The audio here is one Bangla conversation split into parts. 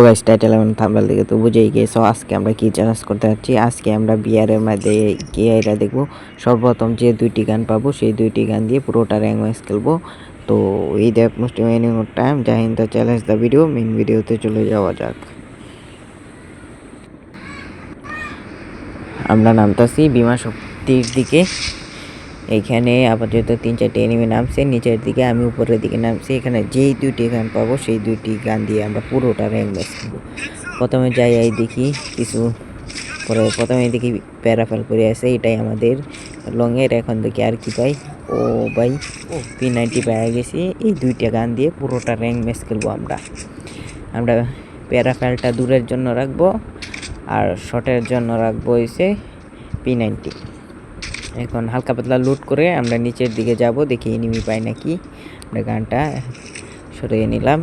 গাইস টাইটেল এবং থাম্বনেল দেখে তো বুঝেই গেছো আজকে আমরা কি চ্যালেঞ্জ করতে যাচ্ছি। আজকে আমরা বিয়ারের মধ্যে গিয়ে এটা দেখবো। সর্বপ্রথম যে দুইটি গান পাবো সেই দুইটি গান দিয়ে পুরোটা র্যাঙ্ক ম্যাচ খেলবো। তো এই that most unique time Jahin the challenge the video main ভিডিওতে চলে যাওয়া যাক। আমরা নামতাছি বিমা শক্তির দিকে। এখানে আপাতত 3-4টি এনিমি নামছে নিচের দিকে, আমি উপরের দিকে নামছি। এখানে যেই দুইটি গান পাবো সেই দুইটি গান দিয়ে আমরা পুরোটা র্যাঙ্ক ম্যাচ খেলবো। প্রথমে যাই দেখি কিছু পরে প্রথমে দেখি প্যারাফেল করে আছে, এটাই আমাদের লংয়ের। এখন দেখি আর কি পাই। ও ভাই P90 পেয়ে গেছি। এই দুইটা গান দিয়ে পুরোটা র্যাঙ্ক ম্যাচ খেলবো আমরা। প্যারাফেলটা দূরের জন্য রাখবো আর শটের জন্য রাখবো হইছে P90। এখন হালকা পাতলা লুট করে আমরা নিচের দিকে যাব, দেখি এনিমি পাই নাকি। আমরা গানটা সরিয়ে নিলাম।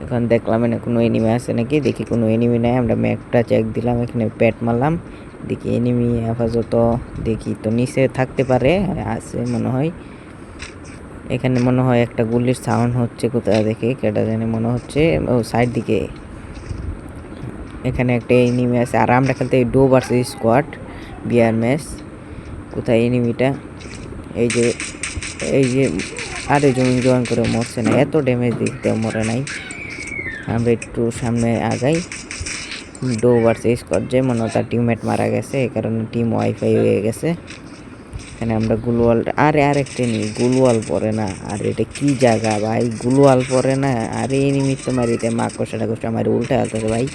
এখন দেখলাম না কোনো এনিমি আছে নাকি, দেখি কোনো এনিমি নাই। আমরা ম্যাপটা চেক দিলাম, এখানে প্যাট মারলাম, দেখি এনিমি আপাতত দেখি তো নিচে থাকতে পারে, আছে মনে হয়। এখানে মনে হয় একটা গুলির সাউন্ড হচ্ছে, কোথায় দেখে কেটা জানি মনে হচ্ছে ও সাইড দিকে। এখানে একটা এনিমি আছে আর আমরা খেলতে ডো ভার্সেস স্কোয়াড বিয়ার ম্যাচ। কোথায় এনিমিটা? এই যে আরে জয়েন করে মরছে না, এত ড্যামেজ দিতে মরে নাই। আমরা একটু সামনে আগাই। ডো ভার্সেস স্কোয়াড, যে মনে হয় তার টিমমেট মারা গেছে, এই কারণে টিম ওয়াইফাই হয়ে গেছে। এখানে আমরা গুলওয়াল, আরেকটা এনিমি গুলওয়াল পরে না। আর এটা কি জায়গা ভাই, গুলওয়াল পরে না। আরে এনিমি তো মারিতে মাকড়সাটা আমার উল্টা আসতেছে ভাই।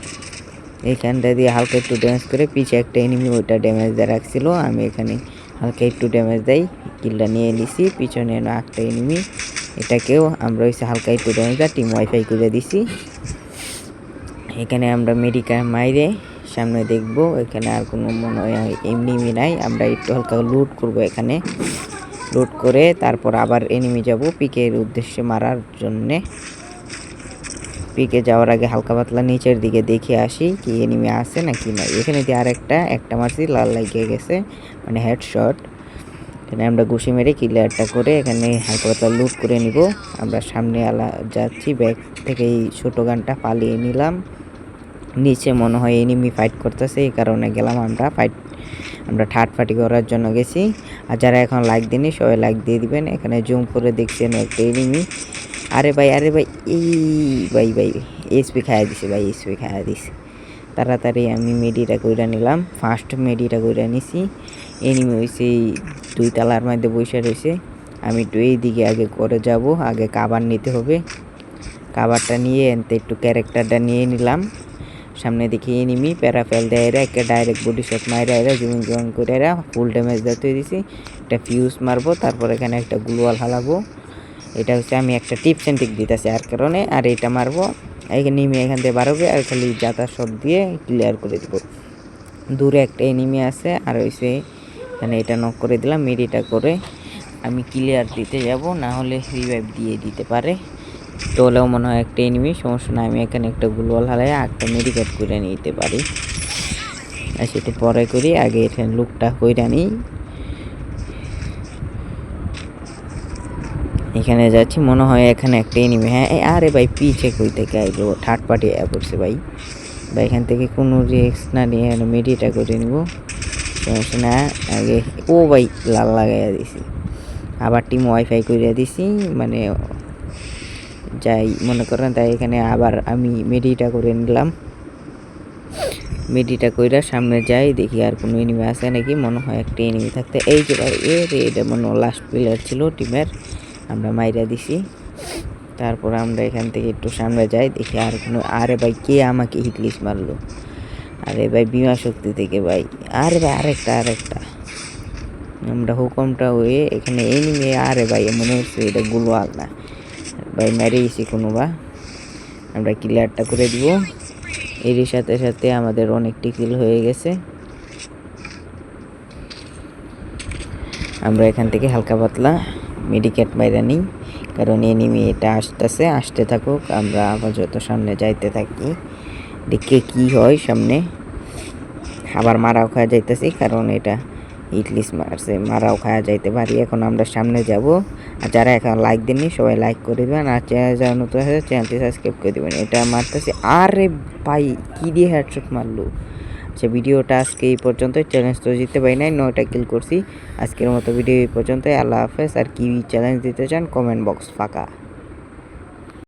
এইখানটা দিয়ে হালকা একটু ড্যামেজ করে পিছে একটা এনিমি ওইটা ড্যামেজ দিয়ে রাখছিল, আমি এখানে হালকা একটু ড্যামেজ দেই, কিলটা নিয়ে নিছি। পিছনে একটা এনিমি, এটাকেও আমরা হইছে হালকা একটু ড্যামেজ দেয় টিম ওয়াইফাই করে দিছি। এখানে আমরা মেডিকা মাইরে সামনে দেখব, এখানে আর কোনো মনে হয় এনিমি নাই। আমরা একটু হালকা লুট করব, এখানে লুট করে তারপর আবার এনিমি যাব পিকের উদ্দেশ্যে মারার জন্যে। পিকে যাওয়ার আগে হালকা পাতলা নিচের দিকে দেখে আসি কি এনিমি আছে নাকি নাই। এখানে দিয়ে একটা মারছি, লাল লাগিয়ে গেছে, মানে হেডশট। এখানে আমরা ঘুষি মেরে ক্লিয়ারটা করে এখানে হালকা পাতলা লুট করে নিব। আমরা সামনে যাচ্ছি, ব্যাক থেকে এই ছোটো গানটা পালিয়ে নিলাম। নিচে মনে হয় এনিমি ফাইট করতেছে, এই কারণে গেলাম আমরা থার্ড পার্টি করার জন্য গেছি। আর যারা এখন লাইক দিনই সবাই লাইক দিয়ে দিবেন। এখানে জুম করে দেখছেন একটা এনিমি। আরে ভাই এই ভাই এসপি খাইয়া দিছে ভাই, এসপি খাইয়া দিছে। তাড়াতাড়ি আমি মেডিটা কইরা নিলাম, ফার্স্ট মেডিটা কইরা নিছি। এনিমি হইছে 2 তলার মধ্যে বসে রয়েছে। আমি একটু এই দিকে আগে করে যাব, আগে কাভার নিতে হবে। কাভারটা নিয়ে একটু ক্যারেক্টারটা নিয়ে নিলাম। সামনে দেখি এনিমি প্যারাফেল দেয়, একে ডাইরেক্ট বডি শট মাইরা জুম করে ফুল ড্যামেজ দিতে দিছি। একটা ফিউজ মারবো, তারপর এখানে একটা গ্লুয়াল হালাবো। এটা হচ্ছে আমি একটা টিপস এন্ড ট্রিক দিতেছি আর কারণে। আর এটা মারবো, এনিমি এখান থেকে বাড়বে আর খালি যাতা শট দিয়ে ক্লিয়ার করে দিব। দূরে একটা এনিমি আছে আর হইছে এখানে এটা নক করে দিলাম। মেডিটা করে আমি ক্লিয়ার দিতে যাব, না হলে রিভাইভ দিয়ে দিতে পারে। তোলেও মনে হয় একটা এনিমি, সমস্যা না, আমি এখানে একটা গ্লুয়াল হালাই একটা মেডিকেট করে নিতে পারি। আর সেটা পরে করি, আগে এখানে লুকটা কইরা নিই। এখানে যাচ্ছি, মনে হয় এখানে একটা এনিমি। হ্যাঁ আরে ভাই পিছে কই থেকে আইলো, থার্ড পার্টি পড়ছে ভাই। এখান থেকে কোনো রিস্ক না নিয়ে মেডিটা করে নিব, সমস্যা না। আগে ও ভাই লাল লাগাইয়া দিছি, আবার টিম ওয়াইফাই করিয়া দিছি, মানে যাই মনে করেন। তাই এখানে আবার আমি মেডিটা করে নিলাম। মেডিটা কইরা সামনে যাই, দেখি আর কোনো এনিমি আছে নাকি। মনে হয় একটা এনিমি থাকতে, এই যে ভাই এটা মনে হয় লাস্ট প্লেয়ার ছিল টিমের, আমরা মাইরা দিছি। তারপর আমরা এখান থেকে একটু সামনে যাই, দেখি আর কোনো। আরে ভাই কে আমাকে হিটলিস্ট মারলো? আরে ভাই বিমা শক্তি থেকে ভাই। আরে ভাই আরেকটা আমরা হুকমটা হয়ে এখানে এনিমি। আরে ভাই মনে হচ্ছে এটা গুলওয়াল না ভাই, মেরে গেছি কোনো বা। আমরা ক্লিয়ারটা করে দিব। এরই সাথে সাথে আমাদের অনেকটি কিল হয়ে গেছে। আমরা এখান থেকে হালকা পাতলা মেডিকেট মাইরা নিই, কারণ এনিমি এটা আসতে থাকুক, আমরা আপাতত সামনে যাইতে থাকি, দেখে কি হয় সামনে। আবার মারাও খাওয়া যাইতেছি, কারণ এটা হিটলিস্ট মারছে, মারাও খাওয়া যাইতে পারি। এখন আমরা সামনে যাব, আর যারা এখন লাইক দেননি সবাই লাইক করে দেবেন, আর চ্যানেল যারা নতুন আছে চ্যানেলটি সাবস্ক্রাইব করে দেবেন। এটা মারতেছি, আরে ভাই কী দিয়ে হেডশট মারলো। আচ্ছা ভিডিওটা আজকে এই পর্যন্তই। চ্যালেঞ্জ তো জিততে পারি নাই, 9টা কিল করছি। আজকের মতো ভিডিও এই পর্যন্তই। আল্লাহ হাফেজ। আর কি চ্যালেঞ্জ দিতে চান কমেন্ট বক্স ফাঁকা।